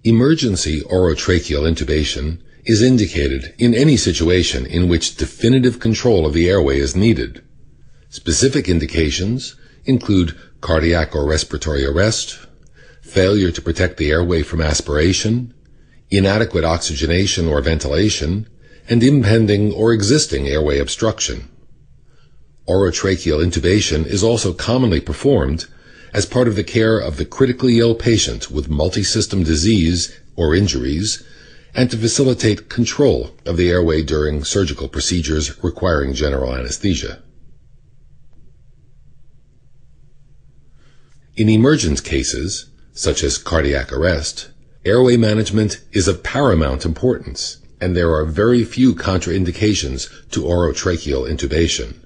Emergency orotracheal intubation is indicated in any situation in which definitive control of the airway is needed. Specific indications include cardiac or respiratory arrest, failure to protect the airway from aspiration, inadequate oxygenation or ventilation, and impending or existing airway obstruction. Orotracheal intubation is also commonly performed as part of the care of the critically ill patient with multisystem disease or injuries, and to facilitate control of the airway during surgical procedures requiring general anesthesia. In emergent cases, such as cardiac arrest, airway management is of paramount importance, and there are very few contraindications to orotracheal intubation.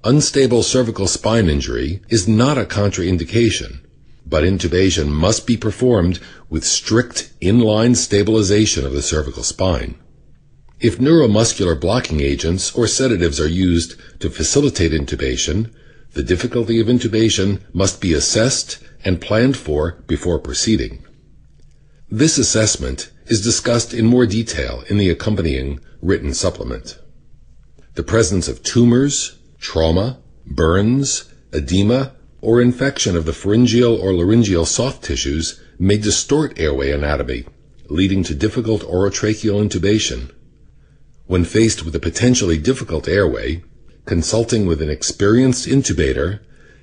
Unstable cervical spine injury is not a contraindication, but intubation must be performed with strict inline stabilization of the cervical spine. If neuromuscular blocking agents or sedatives are used to facilitate intubation, the difficulty of intubation must be assessed and planned for before proceeding. This assessment is discussed in more detail in the accompanying written supplement. The presence of tumors, trauma, burns, edema, or infection of the pharyngeal or laryngeal soft tissues may distort airway anatomy, leading to difficult orotracheal intubation. When faced with a potentially difficult airway, consulting with an experienced intubator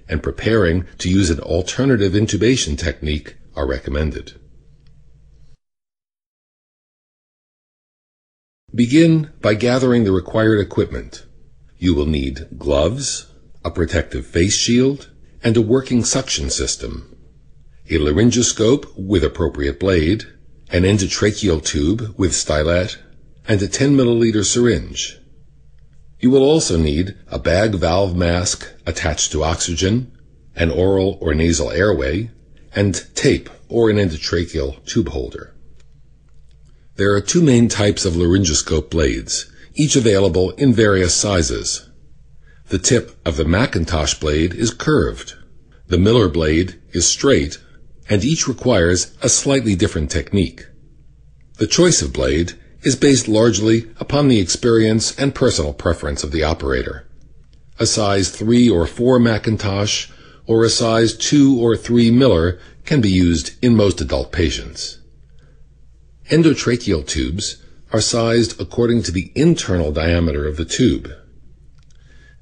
and preparing to use an alternative intubation technique are recommended. Begin by gathering the required equipment. You will need gloves, a protective face shield, and a working suction system, a laryngoscope with appropriate blade, an endotracheal tube with stylet, and a 10 milliliter syringe. You will also need a bag valve mask attached to oxygen, an oral or nasal airway, and tape or an endotracheal tube holder. There are two main types of laryngoscope blades, each available in various sizes. The tip of the Macintosh blade is curved. The Miller blade is straight, and each requires a slightly different technique. The choice of blade is based largely upon the experience and personal preference of the operator. A size 3 or 4 Macintosh or a size 2 or 3 Miller can be used in most adult patients. Endotracheal tubes are sized according to the internal diameter of the tube.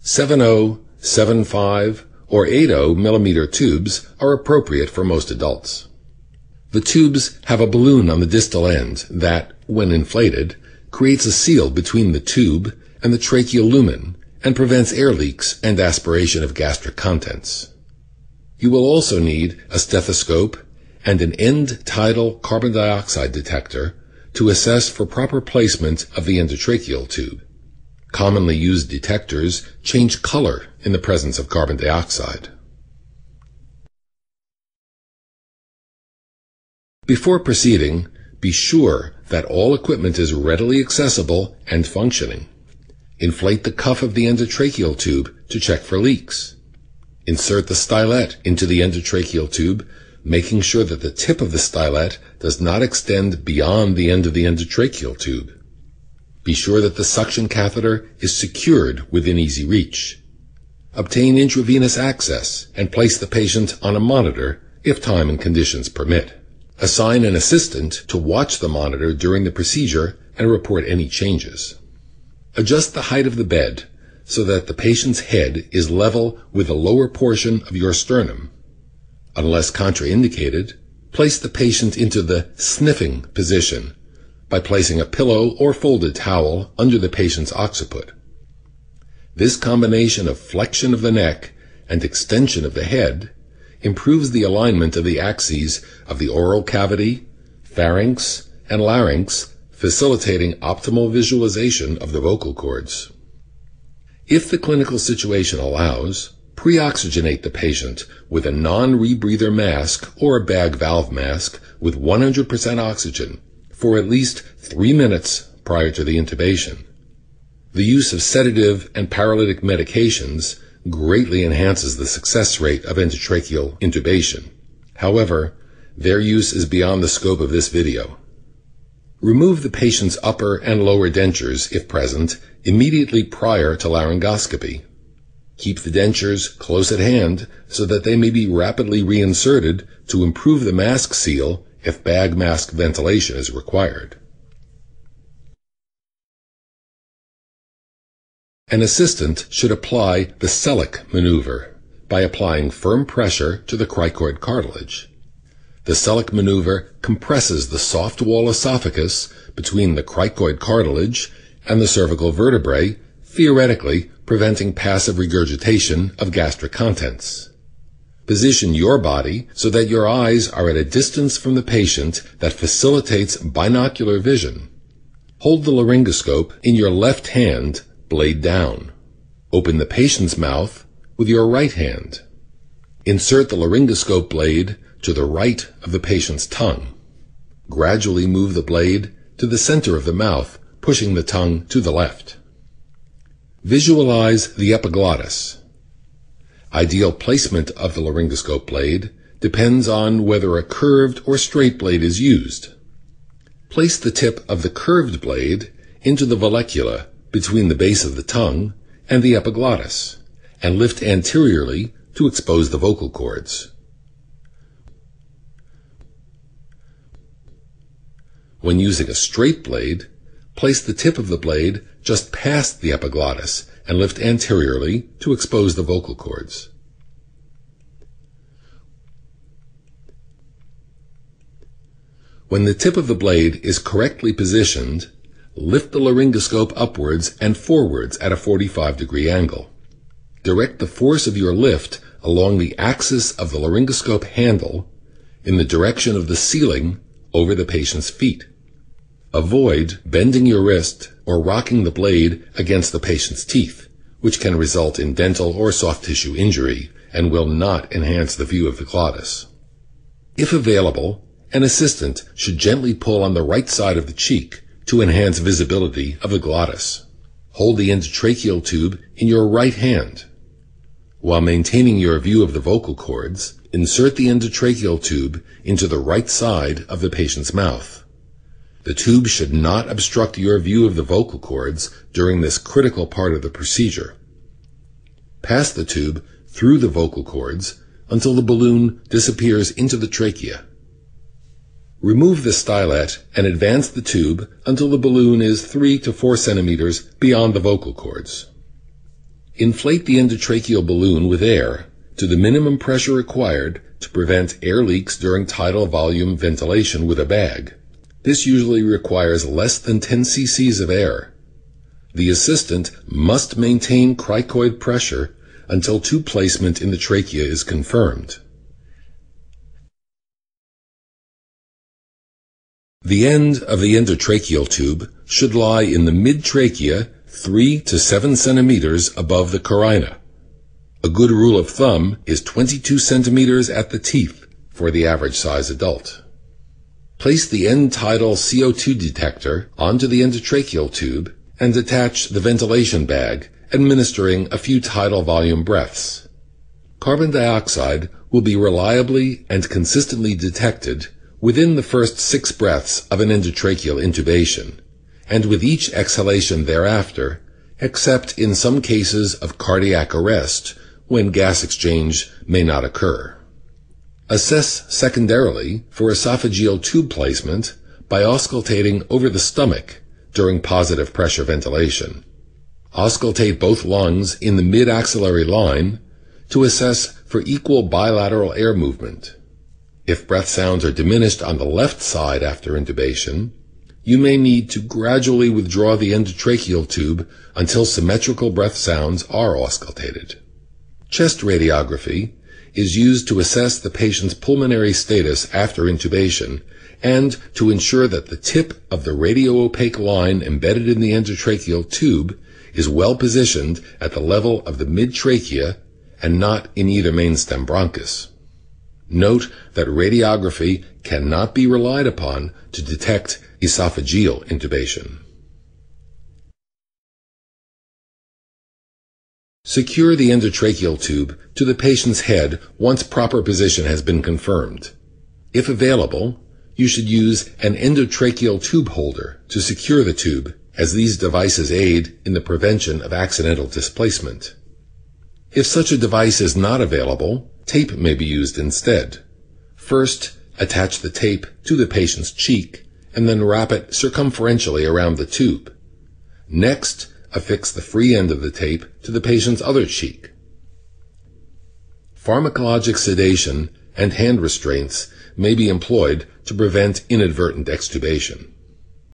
7.0, 7.5, or 8.0 millimeter tubes are appropriate for most adults. The tubes have a balloon on the distal end that, when inflated, creates a seal between the tube and the tracheal lumen and prevents air leaks and aspiration of gastric contents. You will also need a stethoscope and an end-tidal carbon dioxide detector to assess for proper placement of the endotracheal tube. Commonly used detectors change color in the presence of carbon dioxide. Before proceeding, be sure that all equipment is readily accessible and functioning. Inflate the cuff of the endotracheal tube to check for leaks. Insert the stylet into the endotracheal tube, making sure that the tip of the stylet does not extend beyond the end of the endotracheal tube. Be sure that the suction catheter is secured within easy reach. Obtain intravenous access and place the patient on a monitor if time and conditions permit. Assign an assistant to watch the monitor during the procedure and report any changes. Adjust the height of the bed so that the patient's head is level with the lower portion of your sternum. Unless contraindicated, place the patient into the sniffing position by placing a pillow or folded towel under the patient's occiput. This combination of flexion of the neck and extension of the head improves the alignment of the axes of the oral cavity, pharynx, and larynx, facilitating optimal visualization of the vocal cords. If the clinical situation allows, pre-oxygenate the patient with a non-rebreather mask or a bag valve mask with 100% oxygen for at least 3 minutes prior to the intubation. The use of sedative and paralytic medications greatly enhances the success rate of endotracheal intubation. However, Their use is beyond the scope of this video. Remove the patient's upper and lower dentures, if present, immediately prior to laryngoscopy. Keep the dentures close at hand so that they may be rapidly reinserted to improve the mask seal if bag mask ventilation is required. An assistant should apply the Selleck maneuver by applying firm pressure to the cricoid cartilage. The Selleck maneuver compresses the soft wall esophagus between the cricoid cartilage and the cervical vertebrae, theoretically preventing passive regurgitation of gastric contents. Position your body so that your eyes are at a distance from the patient that facilitates binocular vision. Hold the laryngoscope in your left hand, blade down. Open the patient's mouth with your right hand. Insert the laryngoscope blade to the right of the patient's tongue. Gradually move the blade to the center of the mouth, pushing the tongue to the left. Visualize the epiglottis. Ideal placement of the laryngoscope blade depends on whether a curved or straight blade is used. Place the tip of the curved blade into the vallecula between the base of the tongue and the epiglottis, and lift anteriorly to expose the vocal cords. When using a straight blade, place the tip of the blade just past the epiglottis and lift anteriorly to expose the vocal cords. When the tip of the blade is correctly positioned, lift the laryngoscope upwards and forwards at a 45-degree angle. Direct the force of your lift along the axis of the laryngoscope handle in the direction of the ceiling over the patient's feet. Avoid bending your wrist or rocking the blade against the patient's teeth, which can result in dental or soft tissue injury and will not enhance the view of the glottis. If available, an assistant should gently pull on the right side of the cheek to enhance visibility of the glottis. Hold the endotracheal tube in your right hand. While maintaining your view of the vocal cords, insert the endotracheal tube into the right side of the patient's mouth. The tube should not obstruct your view of the vocal cords during this critical part of the procedure. Pass the tube through the vocal cords until the balloon disappears into the trachea. Remove the stylet and advance the tube until the balloon is 3 to 4 centimeters beyond the vocal cords. Inflate the endotracheal balloon with air to the minimum pressure required to prevent air leaks during tidal volume ventilation with a bag. This usually requires less than 10 cc's of air. The assistant must maintain cricoid pressure until tube placement in the trachea is confirmed. The end of the endotracheal tube should lie in the mid-trachea 3 to 7 centimeters above the carina. A good rule of thumb is 22 centimeters at the teeth for the average size adult. Place the end-tidal CO2 detector onto the endotracheal tube and attach the ventilation bag, administering a few tidal volume breaths. Carbon dioxide will be reliably and consistently detected within the first 6 breaths of an endotracheal intubation, and with each exhalation thereafter, except in some cases of cardiac arrest when gas exchange may not occur. Assess secondarily for esophageal tube placement by auscultating over the stomach during positive pressure ventilation. Auscultate both lungs in the mid-axillary line to assess for equal bilateral air movement. If breath sounds are diminished on the left side after intubation, you may need to gradually withdraw the endotracheal tube until symmetrical breath sounds are auscultated. Chest radiography is used to assess the patient's pulmonary status after intubation and to ensure that the tip of the radio-opaque line embedded in the endotracheal tube is well positioned at the level of the mid-trachea and not in either mainstem bronchus. Note that radiography cannot be relied upon to detect esophageal intubation. Secure the endotracheal tube to the patient's head once proper position has been confirmed. If available, you should use an endotracheal tube holder to secure the tube, as these devices aid in the prevention of accidental displacement. If such a device is not available, tape may be used instead. First, attach the tape to the patient's cheek and then wrap it circumferentially around the tube. Next, affix the free end of the tape to the patient's other cheek. Pharmacologic sedation and hand restraints may be employed to prevent inadvertent extubation.